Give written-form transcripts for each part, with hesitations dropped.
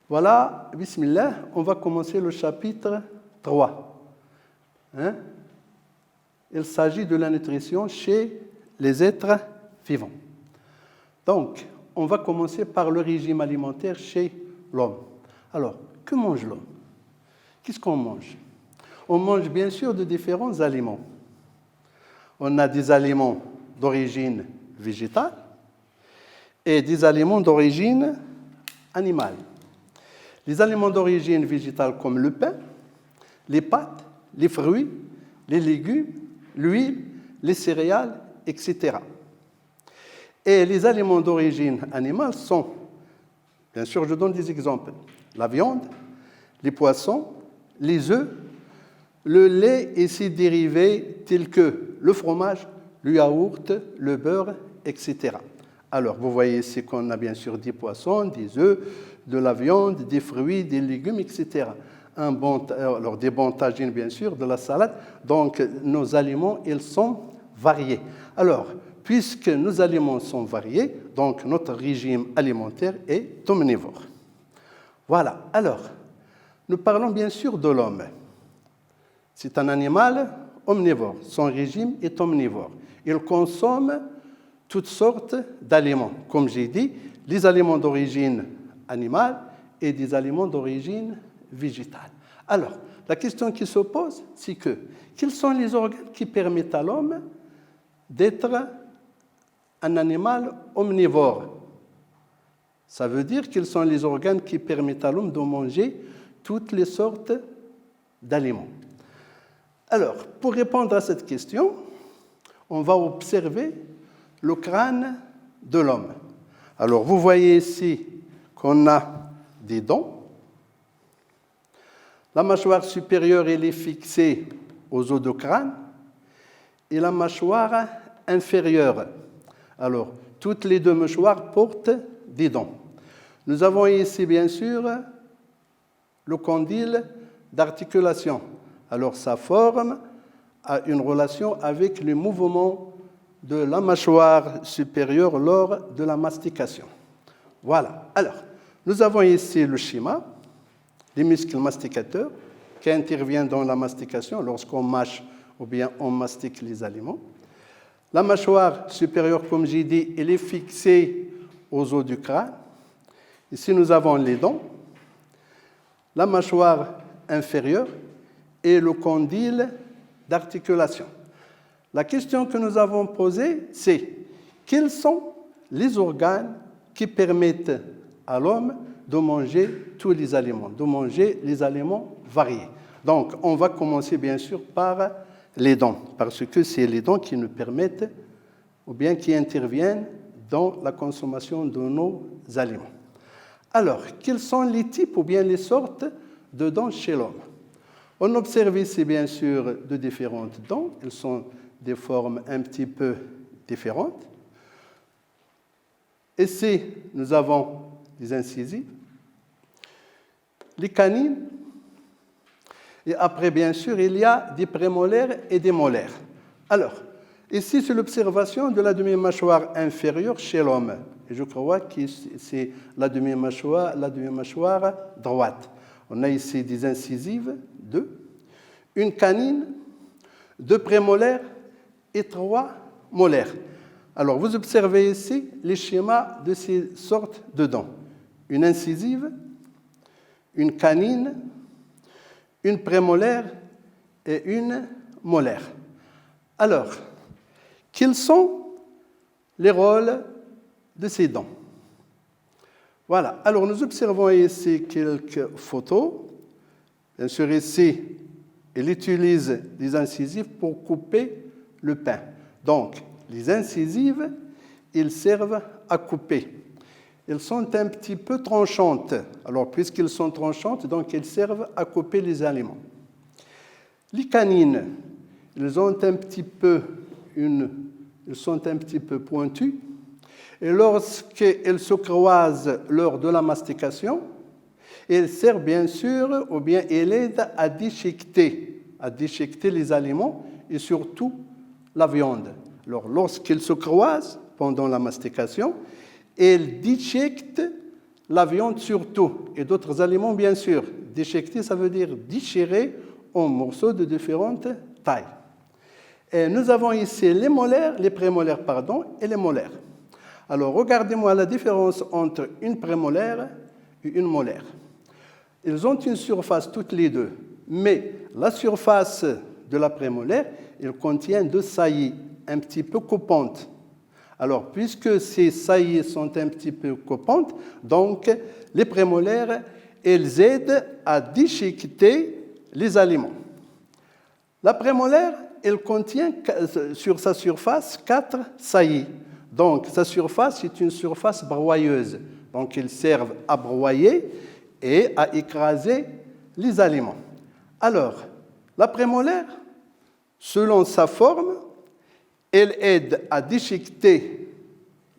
Voilà, bismillah, on va commencer le chapitre 3. Il s'agit de la nutrition chez les êtres vivants. Donc, on va commencer par le régime alimentaire chez l'homme. Alors, que mange l'homme? Qu'est-ce qu'on mange? On mange bien sûr de différents aliments. On a des aliments d'origine végétale et des aliments d'origine animale. Les aliments d'origine végétale comme le pain, les pâtes, les fruits, les légumes, l'huile, les céréales, etc. Et les aliments d'origine animale sont, bien sûr, je donne des exemples, la viande, les poissons, les œufs, le lait et ses dérivés tels que le fromage, le yaourt, le beurre, etc. Alors, vous voyez ici qu'on a bien sûr des poissons, des œufs, de la viande, des fruits, des légumes, etc. Alors, des bons tagines, bien sûr, de la salade. Donc, nos aliments, ils sont variés. Alors, puisque nos aliments sont variés, donc notre régime alimentaire est omnivore. Voilà. Alors, nous parlons bien sûr de l'homme. C'est un animal omnivore. Son régime est omnivore. Il consomme toutes sortes d'aliments. Comme j'ai dit, les aliments d'origine animale et des aliments d'origine végétale. Alors, la question qui se pose, c'est quels sont les organes qui permettent à l'homme d'être un animal omnivore? Ça veut dire quels sont les organes qui permettent à l'homme de manger toutes les sortes d'aliments. Alors, pour répondre à cette question, on va observer le crâne de l'homme. Alors, vous voyez ici qu'on a des dents. La mâchoire supérieure, elle est fixée aux os du crâne et la mâchoire inférieure. Alors, toutes les deux mâchoires portent des dents. Nous avons ici, bien sûr, le condyle d'articulation. Alors, sa forme a une relation avec le mouvement de la mâchoire supérieure lors de la mastication. Voilà. Alors, nous avons ici le schéma, les muscles masticateurs qui interviennent dans la mastication lorsqu'on mâche ou bien on mastique les aliments. La mâchoire supérieure, comme j'ai dit, elle est fixée aux os du crâne. Ici, nous avons les dents, la mâchoire inférieure et le condyle d'articulation. La question que nous avons posée, c'est quels sont les organes qui permettent à l'homme de manger tous les aliments, de manger les aliments variés. Donc, on va commencer bien sûr par les dents, parce que c'est les dents qui nous permettent ou bien qui interviennent dans la consommation de nos aliments. Alors, quels sont les types ou bien les sortes de dents chez l'homme? On observe ici bien sûr de différentes dents, elles sont des formes un petit peu différentes. Ici, nous avons les incisives, les canines, et après, bien sûr, il y a des prémolaires et des molaires. Alors, ici, c'est l'observation de la demi-mâchoire inférieure chez l'homme. Et je crois que c'est la demi-mâchoire droite. On a ici des incisives, 2, une canine, 2 prémolaires et 3 molaires. Alors, vous observez ici les schémas de ces sortes de dents. Une incisive, une canine, une prémolaire et une molaire. Alors, quels sont les rôles de ces dents? Voilà. Alors, nous observons ici quelques photos. Bien sûr, ici, il utilise les incisives pour couper le pain. Donc, les incisives, ils servent à couper. Elles sont un petit peu tranchantes. Alors, puisqu'elles sont tranchantes, donc elles servent à couper les aliments. Les canines, elles sont un petit peu pointues. Et lorsqu'elles se croisent lors de la mastication, elles servent bien sûr, ou bien elles aident à déchiqueter les aliments et surtout la viande. Alors, lorsqu'elles se croisent pendant la mastication, elles déchiquetent la viande surtout, et d'autres aliments bien sûr. Déchiqueter, ça veut dire déchirer en morceaux de différentes tailles. Et nous avons ici les molaires, les prémolaires, pardon, et les molaires. Alors, regardez-moi la différence entre une prémolaire et une molaire. Ils ont une surface toutes les deux, mais la surface de la prémolaire, elle contient deux saillies un petit peu coupantes. Alors, puisque ces saillies sont un petit peu coupantes, donc les prémolaires, elles aident à déchiqueter les aliments. La prémolaire, elle contient sur sa surface 4 saillies. Donc, sa surface est une surface broyeuse. Donc, ils servent à broyer et à écraser les aliments. Alors, la prémolaire, selon sa forme, elle aide à déchiqueter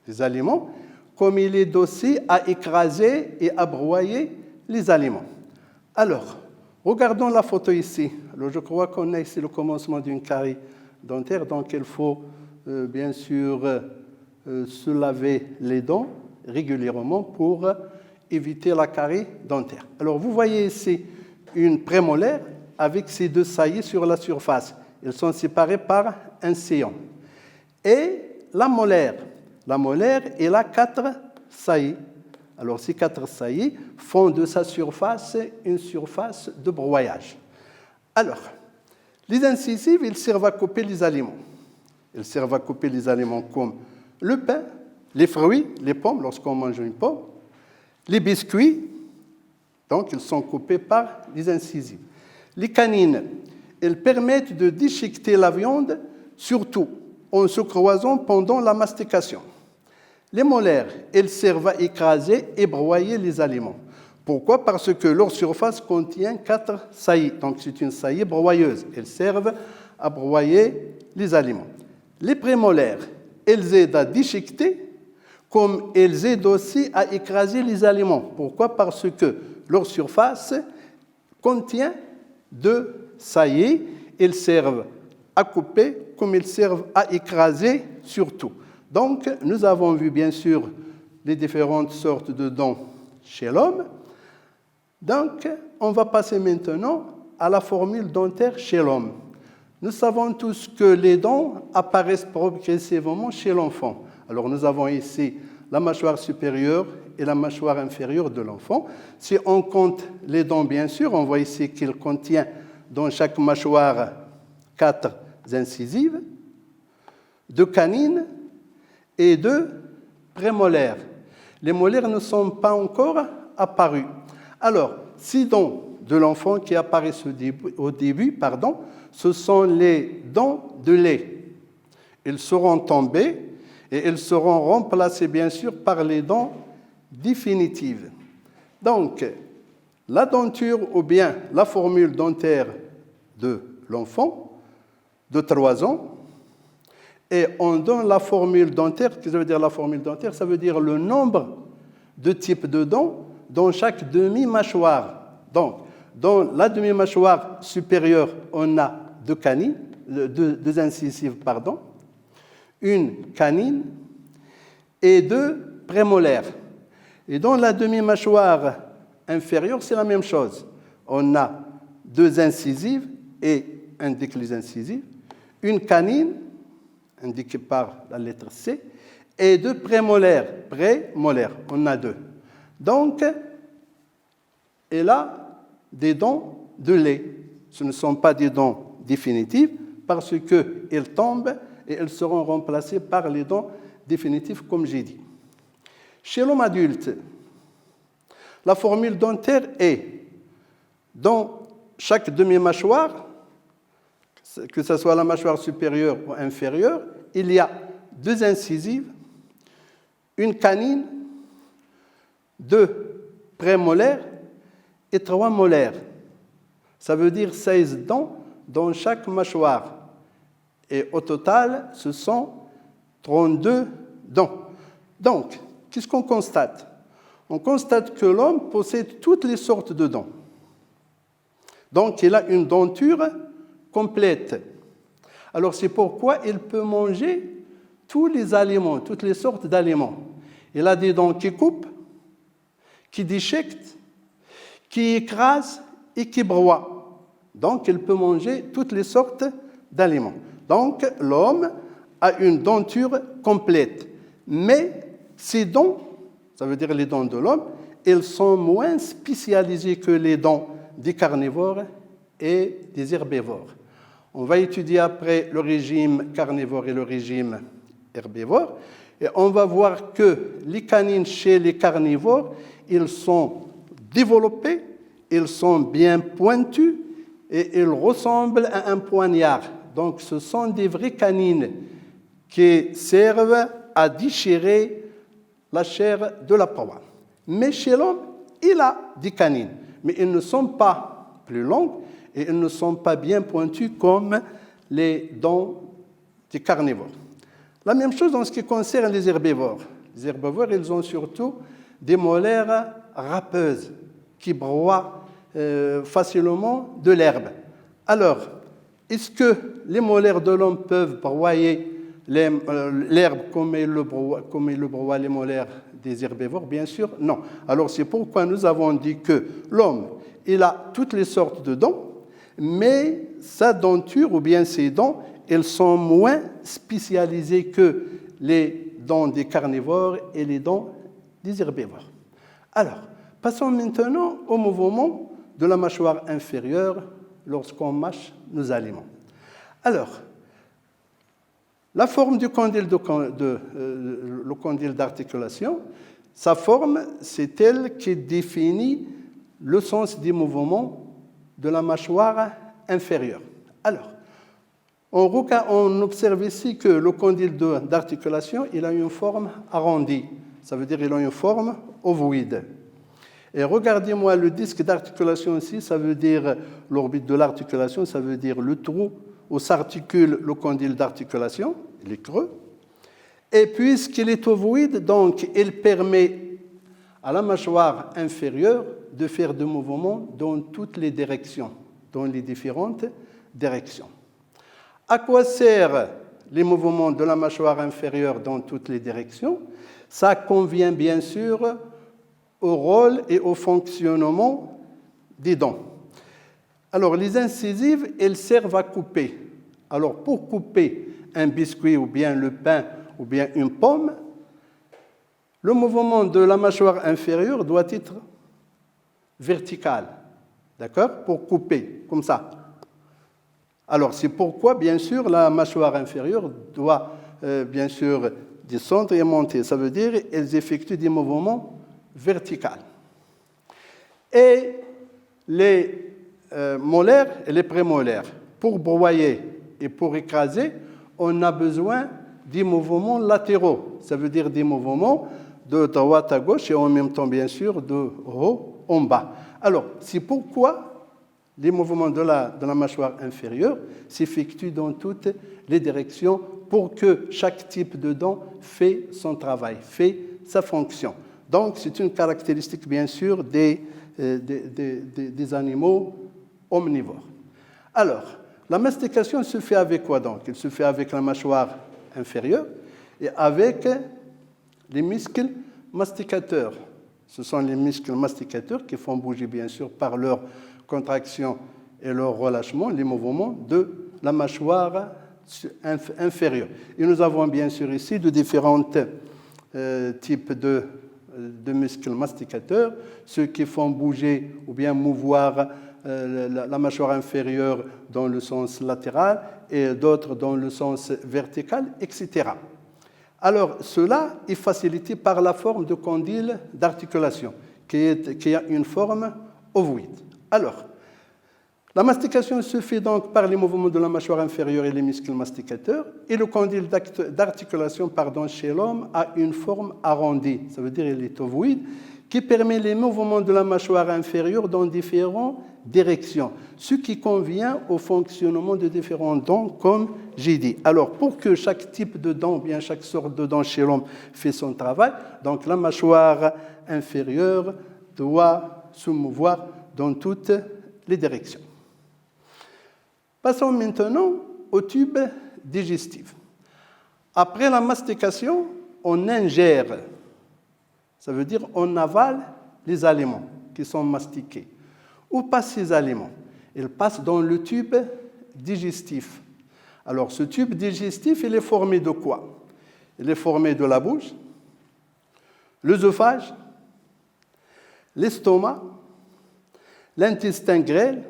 les aliments, comme il aide aussi à écraser et à broyer les aliments. Alors, regardons la photo ici. Alors, je crois qu'on a ici le commencement d'une carie dentaire, donc il faut bien sûr se laver les dents régulièrement pour éviter la carie dentaire. Alors, vous voyez ici une prémolaire avec ces deux saillies sur la surface. Elles sont séparées par un sillon. Et la molaire, elle a 4 saillies. Alors, ces 4 saillies font de sa surface une surface de broyage. Alors, les incisives, ils servent à couper les aliments. Ils servent à couper les aliments comme le pain, les fruits, les pommes, lorsqu'on mange une pomme, les biscuits, donc ils sont coupés par les incisives. Les canines, elles permettent de déchiqueter la viande, surtout en se croisant pendant la mastication. Les molaires, elles servent à écraser et broyer les aliments. Pourquoi? Parce que leur surface contient 4 saillies. Donc, c'est une saillie broyeuse. Elles servent à broyer les aliments. Les prémolaires, elles aident à déchiqueter, comme elles aident aussi à écraser les aliments. Pourquoi? Parce que leur surface contient 2 saillies. Elles servent à couper, comme elles servent à écraser surtout. Donc, nous avons vu bien sûr les différentes sortes de dents chez l'homme. Donc, on va passer maintenant à la formule dentaire chez l'homme. Nous savons tous que les dents apparaissent progressivement chez l'enfant. Alors, nous avons ici la mâchoire supérieure et la mâchoire inférieure de l'enfant. Si on compte les dents, bien sûr, on voit ici qu'il contient dans chaque mâchoire 4 incisives, 2 canines et 2 prémolaires. Les molaires ne sont pas encore apparus. Alors, ces dents de l'enfant qui apparaissent au début, ce sont les dents de lait. Elles seront tombées et elles seront remplacées, bien sûr, par les dents définitives. Donc, la denture ou bien la formule dentaire de l'enfant de 3 ans, et on donne la formule dentaire. Qu'est-ce que ça veut dire la formule dentaire? Ça veut dire le nombre de types de dents dans chaque demi-mâchoire. Donc, dans la demi-mâchoire supérieure, on a 2 canines, 2 incisives, une canine et 2 prémolaires. Et dans la demi-mâchoire inférieure, c'est la même chose. On a 2 incisives et indique les incisives, une canine, indiquée par la lettre C, et 2 prémolaires. Prémolaires, on a 2. Donc, elle a des dents de lait. Ce ne sont pas des dents définitives parce qu'elles tombent et elles seront remplacées par les dents définitives, comme j'ai dit. Chez l'homme adulte, la formule dentaire est dans chaque demi-mâchoire, que ce soit la mâchoire supérieure ou inférieure, il y a 2 incisives, une canine, 2 prémolaires et 3 molaires. Ça veut dire 16 dents dans chaque mâchoire. Et au total, ce sont 32 dents. Donc, qu'est-ce qu'on constate? On constate que l'homme possède toutes les sortes de dents. Donc, il a une denture complète. Alors, c'est pourquoi il peut manger tous les aliments, toutes les sortes d'aliments. Il a des dents qui coupent, qui déchiquette, qui écrase et qui broie. Donc, il peut manger toutes les sortes d'aliments. Donc, l'homme a une denture complète. Mais ces dents, ça veut dire les dents de l'homme, elles sont moins spécialisées que les dents des carnivores et des herbivores. On va étudier après le régime carnivore et le régime herbivore. Et on va voir que les canines chez les carnivores, ils sont développés, ils sont bien pointus et ils ressemblent à un poignard. Donc, ce sont des vraies canines qui servent à déchirer la chair de la proie. Mais chez l'homme, il a des canines, mais elles ne sont pas plus longues et elles ne sont pas bien pointues comme les dents des carnivores. La même chose en ce qui concerne les herbivores. Les herbivores, ils ont surtout des molaires râpeuses qui broient facilement de l'herbe. Alors, est-ce que les molaires de l'homme peuvent broyer l'herbe comme il le broie les molaires des herbivores? Bien sûr, non. Alors, c'est pourquoi nous avons dit que l'homme, il a toutes les sortes de dents, mais sa denture ou bien ses dents, elles sont moins spécialisées que les dents des carnivores et les dents des herbivores. Alors, passons maintenant au mouvement de la mâchoire inférieure lorsqu'on mâche nos aliments. Alors, la forme du condyle le condyle d'articulation, sa forme, c'est elle qui définit le sens des mouvements de la mâchoire inférieure. Alors, on observe ici que le condyle d'articulation, il a une forme arrondie. Ça veut dire qu'il a une forme ovoïde. Et regardez-moi le disque d'articulation ici, ça veut dire l'orbite de l'articulation, ça veut dire le trou où s'articule le condyle d'articulation, il est creux. Et puisqu'il est ovoïde, donc il permet à la mâchoire inférieure de faire des mouvements dans toutes les directions, dans les différentes directions. À quoi servent les mouvements de la mâchoire inférieure dans toutes les directions? Ça convient bien sûr au rôle et au fonctionnement des dents. Alors, les incisives, elles servent à couper. Alors, pour couper un biscuit ou bien le pain ou bien une pomme, le mouvement de la mâchoire inférieure doit être vertical, d'accord? Pour couper, comme ça. Alors, c'est pourquoi, bien sûr, la mâchoire inférieure doit, bien sûr, descendre et monter. Ça veut dire qu'elles effectuent des mouvements verticaux. Et les molaires et les prémolaires, pour broyer et pour écraser, on a besoin des mouvements latéraux. Ça veut dire des mouvements de droite à gauche et en même temps, bien sûr, de haut en bas. Alors, c'est pourquoi les mouvements de la mâchoire inférieure s'effectuent dans toutes les directions pour que chaque type de dent fait son travail, fait sa fonction. Donc, c'est une caractéristique, bien sûr, des animaux omnivores. Alors, la mastication se fait avec quoi donc? Elle se fait avec la mâchoire inférieure et avec les muscles masticateurs. Ce sont les muscles masticateurs qui font bouger, bien sûr, par leur contraction et leur relâchement, les mouvements de la mâchoire inférieure. Et nous avons bien sûr ici de différents types de muscles masticateurs, ceux qui font bouger ou bien mouvoir la mâchoire inférieure dans le sens latéral et d'autres dans le sens vertical, etc. Alors, cela est facilité par la forme de condyle d'articulation, qui a une forme ovoïde. Alors, la mastication se fait donc par les mouvements de la mâchoire inférieure et les muscles masticateurs, et le condyle d'articulation chez l'homme a une forme arrondie, ça veut dire qu'il est ovoïde, qui permet les mouvements de la mâchoire inférieure dans différentes directions, ce qui convient au fonctionnement de différents dents, comme j'ai dit. Alors, pour que chaque type de dent, ou bien chaque sorte de dent chez l'homme fait son travail, donc la mâchoire inférieure doit se mouvoir dans toutes les directions. Passons maintenant au tube digestif. Après la mastication, on ingère, ça veut dire on avale les aliments qui sont mastiqués. Où passent ces aliments? Ils passent dans le tube digestif. Alors, ce tube digestif, il est formé de quoi? Il est formé de la bouche, l'œsophage, l'estomac, l'intestin grêle,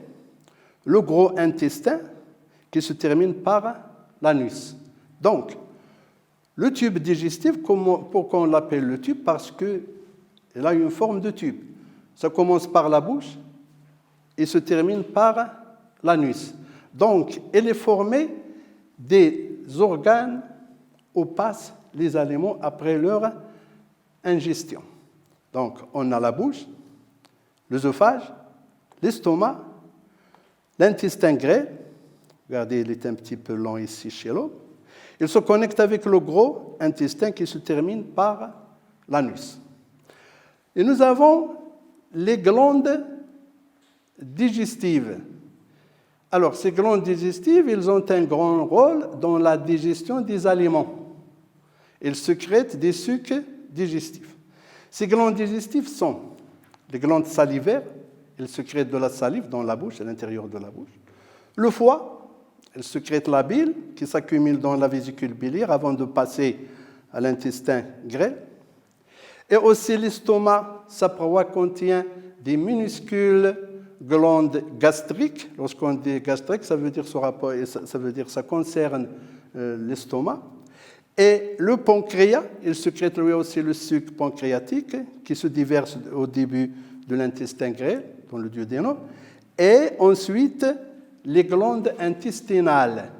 le gros intestin qui se termine par l'anus. Donc, le tube digestif, pourquoi on l'appelle le tube? Parce qu'il a une forme de tube. Ça commence par la bouche et se termine par l'anus. Donc, elle est formée des organes où passent les aliments après leur ingestion. Donc, on a la bouche, l'œsophage, l'estomac, l'intestin grêle. Regardez, il est un petit peu long ici chez l'homme. Il se connecte avec le gros intestin qui se termine par l'anus. Et nous avons les glandes digestives. Alors, ces glandes digestives, elles ont un grand rôle dans la digestion des aliments. Elles sécrètent des sucs digestifs. Ces glandes digestives sont les glandes salivaires, elles sécrètent de la salive dans la bouche, à l'intérieur de la bouche. Le foie, elle sécrète la bile qui s'accumule dans la vésicule biliaire avant de passer à l'intestin grêle. Et aussi l'estomac, sa paroi contient des minuscules glandes gastriques. Lorsqu'on dit gastrique, ça veut dire ça concerne l'estomac. Et le pancréas, il sécrète lui aussi le suc pancréatique qui se déverse au début de l'intestin grêle, dans le duodénum. Et ensuite, les glandes intestinales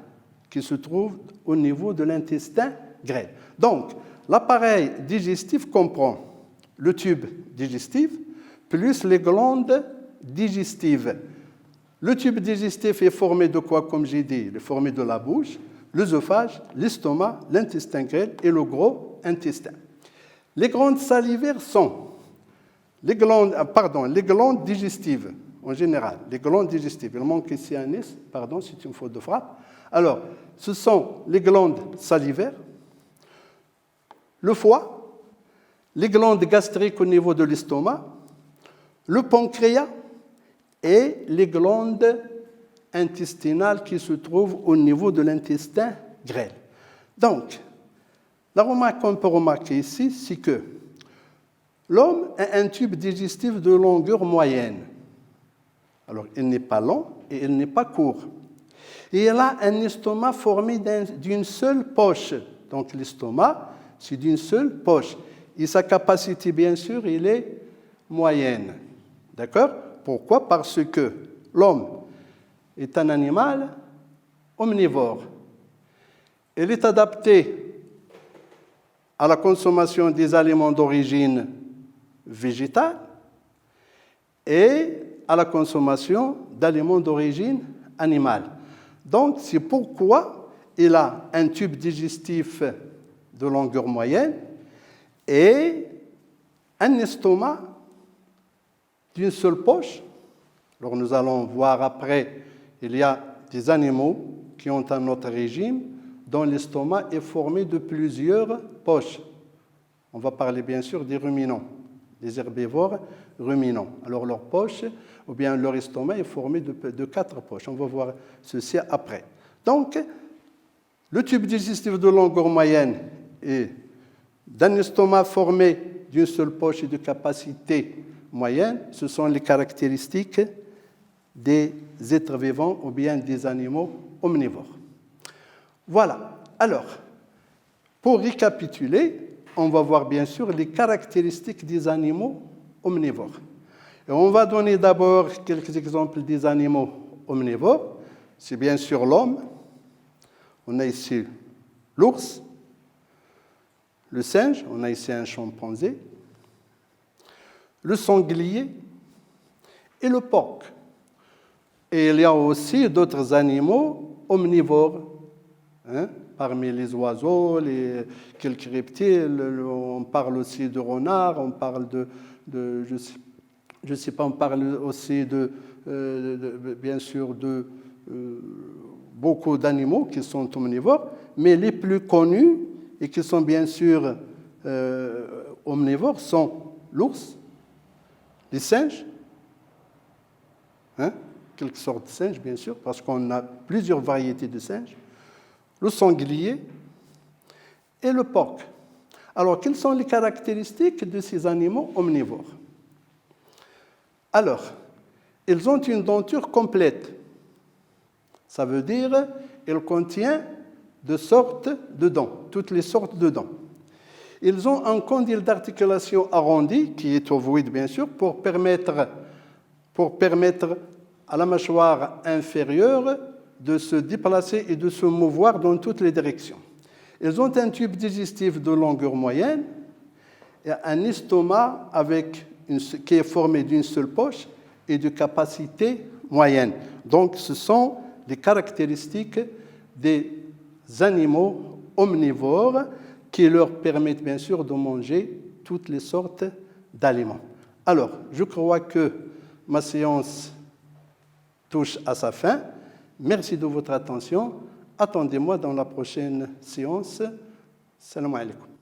qui se trouvent au niveau de l'intestin grêle. Donc, l'appareil digestif comprend le tube digestif plus les glandes digestives. Le tube digestif est formé de quoi, comme j'ai dit? Il est formé de la bouche, l'œsophage, l'estomac, l'intestin grêle et le gros intestin. Les glandes salivaires sont les glandes digestives. En général, les glandes digestives. Il manque ici un S, pardon, c'est une faute de frappe. Alors, ce sont les glandes salivaires, le foie, les glandes gastriques au niveau de l'estomac, le pancréas et les glandes intestinales qui se trouvent au niveau de l'intestin grêle. Donc, la remarque qu'on peut remarquer ici, c'est que l'homme a un tube digestif de longueur moyenne. Alors, il n'est pas long et il n'est pas court. Et il a un estomac formé d'une seule poche. Donc, l'estomac, c'est d'une seule poche. Et sa capacité, bien sûr, il est moyenne. D'accord? Pourquoi? Parce que l'homme est un animal omnivore. Il est adapté à la consommation des aliments d'origine végétale et à la consommation d'aliments d'origine animale. Donc, c'est pourquoi il a un tube digestif de longueur moyenne et un estomac d'une seule poche. Alors, nous allons voir après, il y a des animaux qui ont un autre régime dont l'estomac est formé de plusieurs poches. On va parler bien sûr des ruminants, des herbivores ruminants. Alors, leur poche, ou bien leur estomac est formé de 4 poches. On va voir ceci après. Donc, le tube digestif de longueur moyenne est d'un estomac formé d'une seule poche et de capacité moyenne. Ce sont les caractéristiques des êtres vivants ou bien des animaux omnivores. Voilà. Alors, pour récapituler, on va voir bien sûr les caractéristiques des animaux omnivores. Et on va donner d'abord quelques exemples des animaux omnivores. C'est bien sûr l'homme. On a ici l'ours, le singe, on a ici un chimpanzé, le sanglier et le porc. Et il y a aussi d'autres animaux omnivores. Parmi les oiseaux, quelques reptiles, on parle aussi de renards, on parle je sais pas, on parle aussi bien sûr de beaucoup d'animaux qui sont omnivores, mais les plus connus et qui sont bien sûr omnivores sont l'ours, Les singes, hein, quelques sortes de singes, bien sûr, parce qu'on a plusieurs variétés de singes, le sanglier et le porc. Alors, quelles sont les caractéristiques de ces animaux omnivores? Alors, ils ont une denture complète. Ça veut dire qu'elle contient toutes les sortes de dents. Ils ont un condyle d'articulation arrondi, qui est ovoïde bien sûr, pour permettre à la mâchoire inférieure de se déplacer et de se mouvoir dans toutes les directions. Ils ont un tube digestif de longueur moyenne et un estomac qui est formé d'une seule poche et de capacité moyenne. Donc, ce sont les caractéristiques des animaux omnivores qui leur permettent bien sûr de manger toutes les sortes d'aliments. Alors, je crois que ma séance touche à sa fin. Merci de votre attention. Attendez-moi dans la prochaine séance. Salam alaikum.